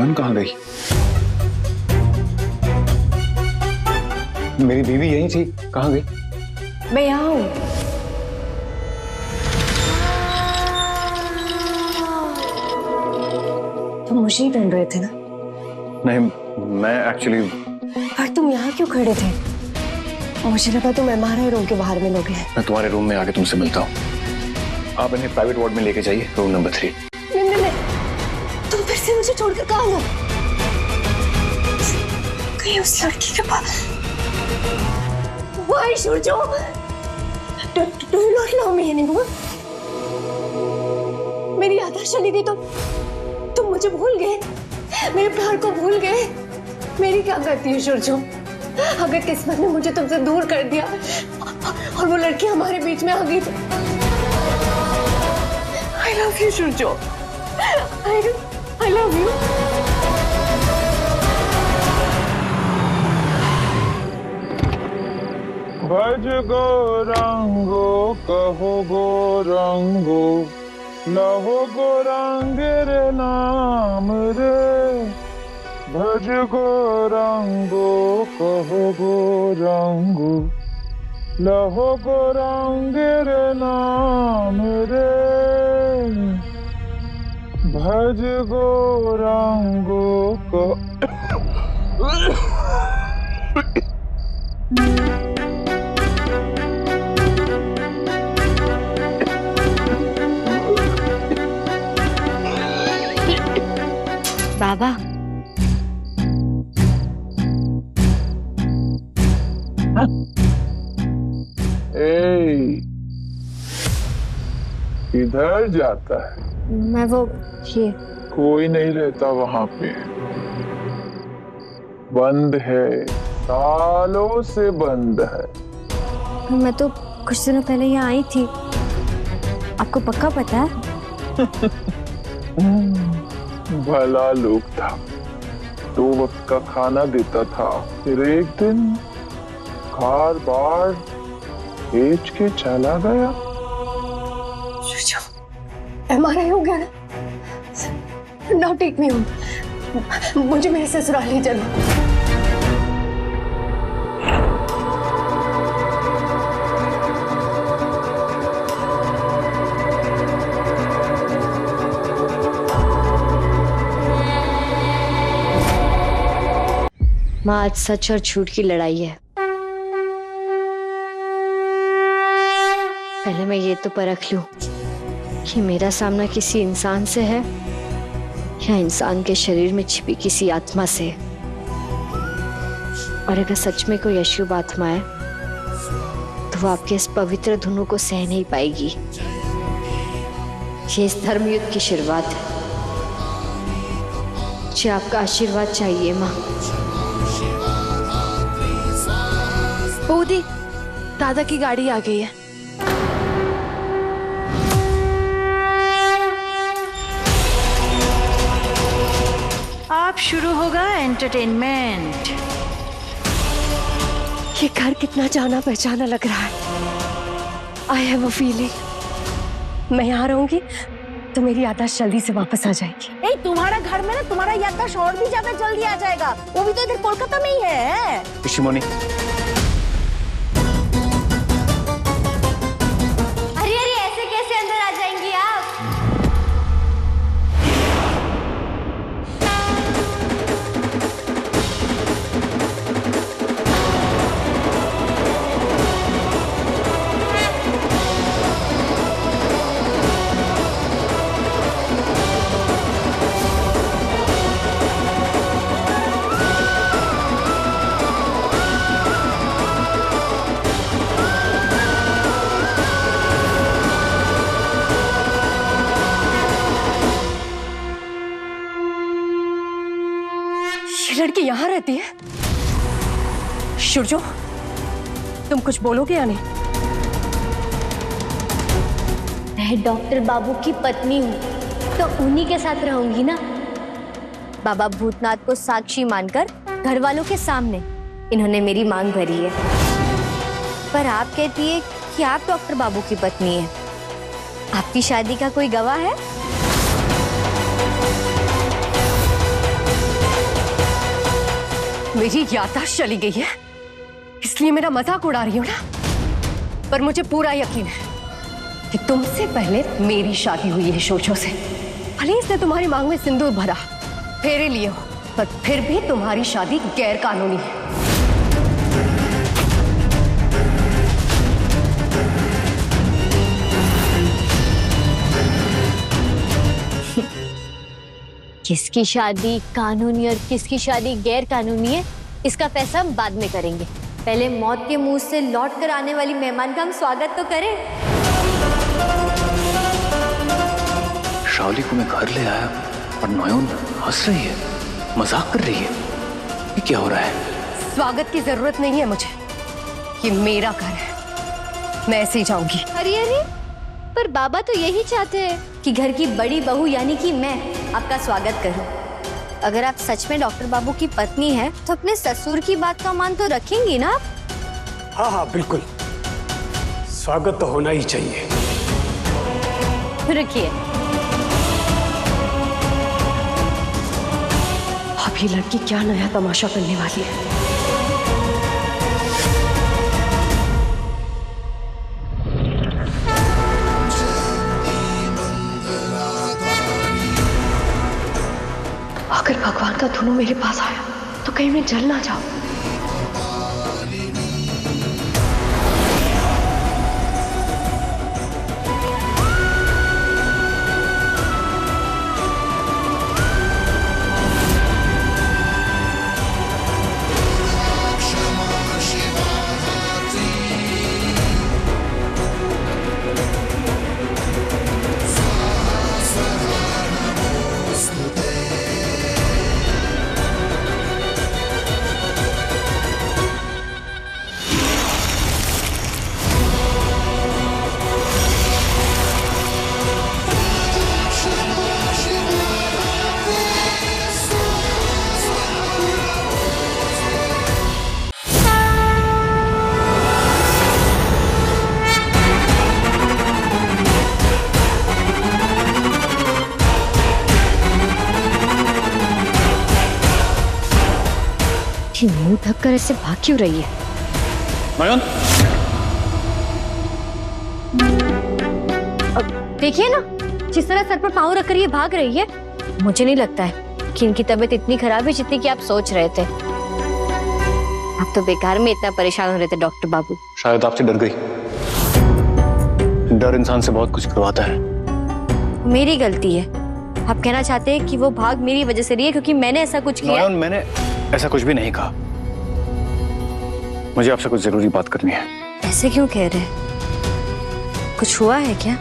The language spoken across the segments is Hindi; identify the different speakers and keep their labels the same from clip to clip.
Speaker 1: जान कहाँ गई? मेरी बीवी यहीं थी, कहाँ गई?
Speaker 2: मैं यहाँ हूँ। तुम मुझे ही ढूंढ रहे थे ना?
Speaker 1: नहीं, मैं एक्चुअली।
Speaker 2: पर तुम यहाँ क्यों खड़े थे? मुझे लगा तुम MRI रूम के बाहर मिलोगे।
Speaker 1: मैं तुम्हारे रूम में आके तुमसे मिलता हूँ। आप इन्हें प्राइवेट वार्ड में लेके जाइए, रूम नंबर 3।
Speaker 2: नहीं, तुम फिर से मुझे छोड़कर कहाँ गए? कहीं उस लड़की के पास? Why, Shurjo? Do you not love me anymore? मेरी यादाश्त चली गई तो तुम मुझे भूल गए, मेरे प्यार को भूल गए। मेरी क्या गलती है शुरजो? अगर किस्मत ने मुझे तुमसे दूर कर दिया और वो लड़की हमारे बीच में आ गई तो I love you, शुरजो। I love you।
Speaker 3: भज गौरांगो कहो गौरांगो, लहो गौरांग रे नाम रे। भज गौरांगो कहो गौरांगो, लहो गौरांग रे नाम रे। भज गौरांगो
Speaker 2: बाबा,
Speaker 3: किधर जाता है?
Speaker 2: मैं वो ये
Speaker 3: कोई नहीं रहता वहां पे, बंद है, सालों से बंद है।
Speaker 2: मैं तो कुछ दिनों पहले यहाँ आई थी। आपको पक्का पता है?
Speaker 3: भला लोग था, 2 वक्त का खाना देता था, फिर एक दिन कार बार बेच के चला गया।
Speaker 2: MRI हो गया ना? Now take me home. मुझे मेरे ससुराल ले चलो।
Speaker 4: माँ, आज सच और झूठ की लड़ाई है। पहले मैं ये तो परख लूं कि मेरा सामना किसी इंसान से है या इंसान के शरीर में छिपी किसी आत्मा से। और अगर सच में कोई अशुभ आत्मा है तो वो आपके इस पवित्र धुनों को सह नहीं पाएगी। ये इस धर्मयुद्ध की शुरुआत है। मुझे आपका आशीर्वाद चाहिए माँ।
Speaker 5: बूदी, दादा की गाड़ी आ गई है।
Speaker 6: अब शुरू होगा एंटरटेनमेंट।
Speaker 2: ये घर कितना जाना पहचाना लग रहा है। आई हैव अ फीलिंग मैं यहाँ रहूंगी तो मेरी यादाश्त जल्दी से वापस आ जाएगी।
Speaker 5: ए, तुम्हारा घर में ना तुम्हारा याददाश्त और भी ज्यादा जल्दी आ जाएगा। वो भी तो इधर कोलकाता में ही है।
Speaker 1: ऋषिमुनि,
Speaker 4: अरे अरे, ऐसे कैसे अंदर आ जाएंगी आप?
Speaker 2: ये लड़की यहाँ रहती है? शुरजो, तुम कुछ बोलोगे या नहीं?
Speaker 4: मैं डॉक्टर बाबू की पत्नी हूँ तो उन्हीं के साथ रहूंगी ना। बाबा भूतनाथ को साक्षी मानकर घर वालों के सामने इन्होंने मेरी मांग भरी है। पर आप कहती है कि आप डॉक्टर बाबू की पत्नी हैं। आपकी शादी का कोई गवाह है?
Speaker 2: मेरी याददाश्त चली गई है, इसलिए मेरा मजाक उड़ा रही हो ना? पर मुझे पूरा यकीन है कि तुमसे पहले मेरी शादी हुई है शोचो से। भले इसने तुम्हारी मांग में सिंदूर भरा, फेरे लिए हो, पर फिर भी तुम्हारी शादी गैर कानूनी है।
Speaker 4: किसकी शादी कानूनी और किसकी शादी गैर कानूनी है, इसका फैसला हम बाद में करेंगे। पहले मौत के मुंह से लौट कर आने वाली मेहमान का हम स्वागत तो करें।
Speaker 1: शाओली को मैं घर ले आया और नोयोन हंस रही है, मजाक कर रही है। ये क्या हो रहा है?
Speaker 2: स्वागत की जरूरत नहीं है मुझे, ये मेरा घर है, मैं ऐसे ही जाऊंगी।
Speaker 4: अरे अरे, पर बाबा तो यही चाहते हैं कि घर की बड़ी बहू यानी कि मैं आपका स्वागत करूं। अगर आप सच में डॉक्टर बाबू की पत्नी हैं, तो अपने ससुर की बात का मान तो रखेंगी ना?
Speaker 7: हाँ हाँ बिल्कुल, स्वागत तो होना ही चाहिए।
Speaker 4: रखिए।
Speaker 2: अब ये लड़की क्या नया तमाशा करने वाली है? अगर भगवान का धुनु मेरे पास आया तो कहीं मैं जल ना जाऊं।
Speaker 4: मुंह ढककर ऐसे भाग क्यों रही है?
Speaker 1: नोयोन,
Speaker 4: देखिए ना, जिस तरह सर पर पाँव रखकर ये भाग रही है, मुझे नहीं लगता है कि इनकी तबीयत इतनी खराब है जितनी कि आप सोच रहे थे। आप तो बेकार में इतना परेशान हो रहे थे डॉक्टर बाबू।
Speaker 1: शायद आपसे डर गई। डर इंसान से बहुत कुछ करवाता है।
Speaker 4: मेरी गलती है। आप कहना चाहते हैं कि वो भाग मेरी वजह से रही है क्योंकि मैंने ऐसा कुछ किया?
Speaker 1: नोयोन, मैंने ऐसा कुछ भी नहीं कहा। मुझे आपसे कुछ जरूरी बात करनी है।
Speaker 4: ऐसे क्यों कह रहे हैं? कुछ हुआ है क्या?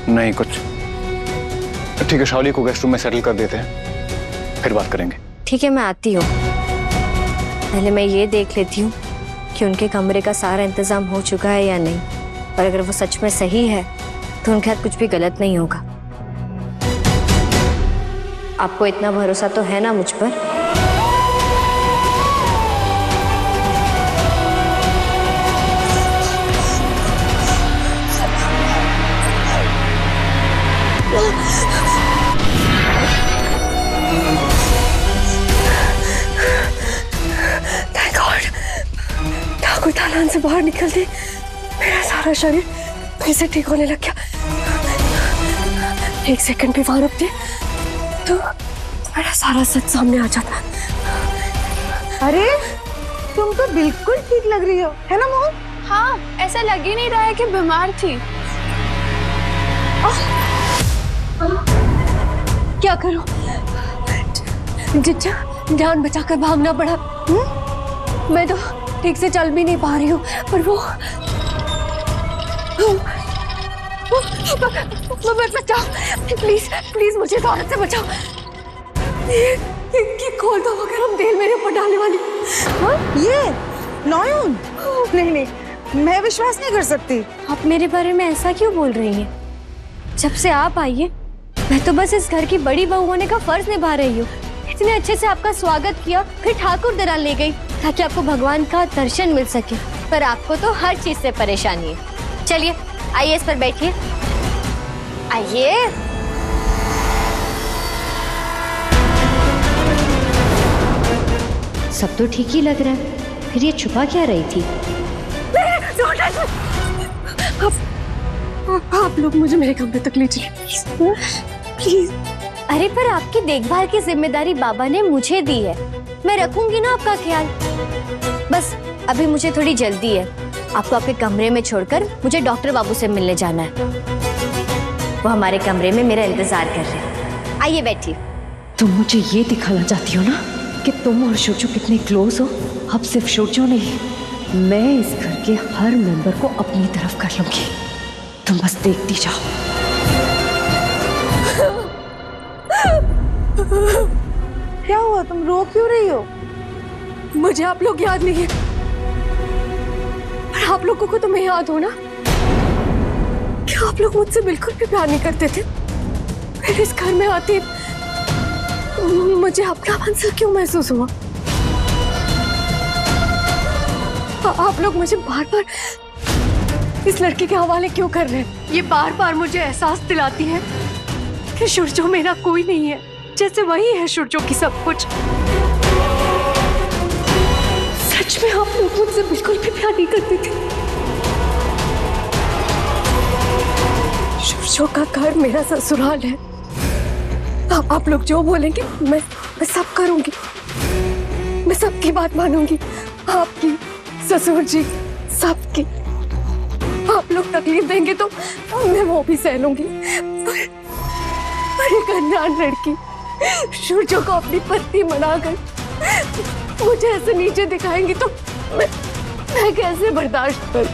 Speaker 1: नहीं कुछ। ठीक है, शाओली को गेस्ट रूम में सेटल कर देते हैं, फिर बात करेंगे।
Speaker 4: ठीक है, मैं आती हूँ। पहले मैं ये देख लेती हूँ कि उनके कमरे का सारा इंतजाम हो चुका है या नहीं, और अगर वो सच में सही है तो उनके साथ कुछ भी गलत नहीं होगा। आपको इतना भरोसा तो है ना मुझ पर?
Speaker 2: Thank God, ठाकुर दालान से बाहर निकलते मेरा सारा शरीर फिर से ठीक होने लग गया। एक सेकंड भी वहां रुकते तो मेरा सारा सच सामने आ जाता।
Speaker 5: अरे तुम तो बिल्कुल ठीक लग रही हो, है ना मोहन?
Speaker 8: हाँ, ऐसा लग ही नहीं रहा है कि बीमार थी।
Speaker 2: क्या करूं? जिज्जा, जान बचाकर भागना पड़ा। मैं तो ठीक से चल भी नहीं पा रही हूँ, पर वो बचाओ, प्लीज प्लीज मुझे इस औरत से बचाओ। ये खोल दो अगर हम तेल मेरे ऊपर डालने वाली। हाँ?
Speaker 5: ये नोयोन, नहीं नहीं, मैं विश्वास नहीं कर सकती।
Speaker 4: आप मेरे बारे में ऐसा क्यों बोल रही हैं? जब से आप आई हैं, मैं तो बस इस घर की बड़ी बहू होने का फर्ज निभा रही हूँ। इतने अच्छे से आपका स्वागत किया, फिर ठाकुर दलाल ले गई ताकि आपको भगवान का दर्शन मिल सके। पर आपको तो हर चीज से परेशानी है। चलिए आइए, इस पर बैठिए। आइए। सब तो ठीक ही लग रहा है, फिर ये छुपा क्या रही थी?
Speaker 2: आप लोग मुझे मेरे कमरे तक ले चलिए प्लीज।
Speaker 4: अरे पर आपकी देखभाल की जिम्मेदारी बाबा ने मुझे दी है, मैं रखूंगी ना आपका ख्याल। बस अभी मुझे थोड़ी जल्दी है, आपको आपके कमरे में छोड़कर मुझे डॉक्टर बाबू से मिलने जाना है। वो हमारे कमरे में मेरा इंतजार कर रहे हैं। आइए बैठिए।
Speaker 9: तुम मुझे ये दिखाना चाहती हो ना कि तुम और शोचो कितने क्लोज हो? अब सिर्फ शोचो नहीं, मैं इस घर के हर मेंबर को अपनी तरफ कर लूंगी। तुम बस देखती जाओ।
Speaker 5: क्या हुआ, तुम रो क्यों रही हो?
Speaker 2: मुझे आप लोग याद नहीं है, पर आप लोगों को तो मैं याद हूं ना। क्या आप लोग मुझसे बिल्कुल भी प्यार नहीं करते थे? फिर इस घर में आते मुझे अपनापन सा क्यों महसूस हुआ? आप लोग मुझे बार बार इस लड़के के हवाले क्यों कर रहे हैं? ये बार बार मुझे एहसास दिलाती है कि शुरजो मेरा कोई नहीं है, जैसे वही है शुरजो की सब कुछ। सच में आप लोग मुझसे बिल्कुल भी प्यार नहीं करते थे। शुरजो का घर मेरा ससुराल है। आप लोग जो बोलेंगे मैं सब करूंगी, मैं सबकी बात मानूंगी, आपकी, ससुर जी, सबकी। आप लोग तकलीफ देंगे तो मैं वो भी सह लूंगी। पर एक अनजान लड़की शुरजो को अपनी पत्नी बनाकर मुझे ऐसे नीचे दिखाएंगी तो मैं कैसे बर्दाश्त करूं?